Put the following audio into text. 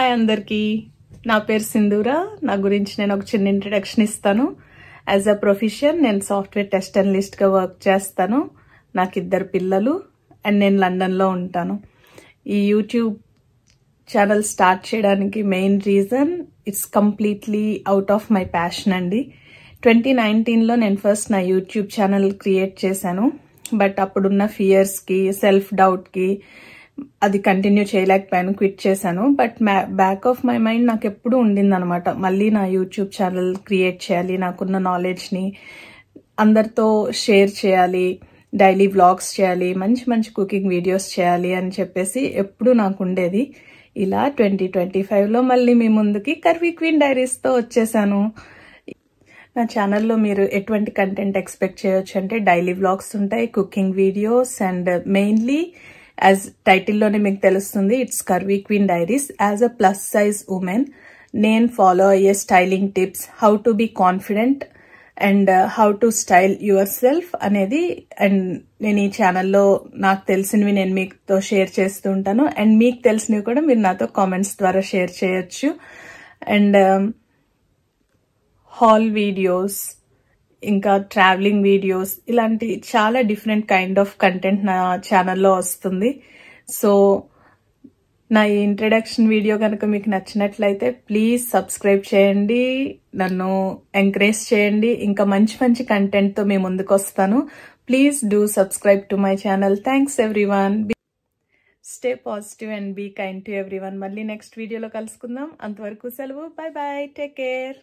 Hi అందరికీ, నా పేరు సింధూర. నా గురించి నేను ఒక చిన్న ఇంట్రడక్షన్ ఇస్తాను. యాజ్ అ ప్రొఫెషన్ నేను సాఫ్ట్వేర్ టెస్ట్ అనలిస్ట్గా వర్క్ చేస్తాను. నాకు 2 పిల్లలు అండ్ నేను లండన్లో ఉంటాను. ఈ యూట్యూబ్ ఛానల్ స్టార్ట్ చేయడానికి main reason it's completely out of my passion అండి. 2019లో నేను ఫస్ట్ నా యూట్యూబ్ ఛానల్ క్రియేట్ చేశాను. బట్ అప్పుడున్న ఫియర్స్కి, సెల్ఫ్ డౌట్కి అది కంటిన్యూ చేయలేకపోయాను, క్విట్ చేశాను. But back of my mind నాకు ఎప్పుడు ఉండిందనమాట, మళ్ళీ నా యూట్యూబ్ ఛానల్ క్రియేట్ చేయాలి, నాకున్న నాలెడ్జ్ని అందరితో షేర్ చేయాలి, డైలీ వ్లాగ్స్ చేయాలి, మంచి మంచి కుకింగ్ వీడియోస్ చేయాలి అని చెప్పేసి ఎప్పుడు నాకు ఉండేది. ఇలా 2025లో మళ్ళీ మీ ముందుకి కర్వీ క్వీన్ డైరీస్తో వచ్చేసాను. నా ఛానల్లో మీరు ఎటువంటి కంటెంట్ ఎక్స్పెక్ట్ చేయొచ్చు అంటే డైలీ వ్లాగ్స్ ఉంటాయి, cooking videos and mainly as టైటిల్లోనే మీకు తెలుస్తుంది it's curvy queen diaries. As a plus size women నేను ఫాలో అయ్యే styling tips, how to be confident and how to style yourself అనేది. And నేను ఈ ఛానల్లో నాకు తెలిసినవి నేను మీతో షేర్ చేస్తూ ఉంటాను. అండ్ మీకు తెలిసినవి కూడా మీరు నాతో కామెంట్స్ ద్వారా షేర్ చేయొచ్చు. అండ్ హాల్ వీడియోస్, ఇంకా ట్రావెలింగ్ వీడియోస్, ఇలాంటి చాలా డిఫరెంట్ కైండ్ ఆఫ్ కంటెంట్ నా ఛానల్లో వస్తుంది. సో నా ఈ ఇంట్రడక్షన్ వీడియో కనుక మీకు నచ్చినట్లయితే ప్లీజ్ సబ్స్క్రైబ్ చేయండి, నన్ను ఎంకరేజ్ చేయండి. ఇంకా మంచి మంచి కంటెంట్తో మీ ముందుకు వస్తాను. Please do subscribe to my channel. Thanks everyone. Stay positive and be kind to everyone. మళ్ళీ నెక్స్ట్ వీడియోలో కలుసుకుందాం. అంతవరకు సెలవు. Bye bye, take care.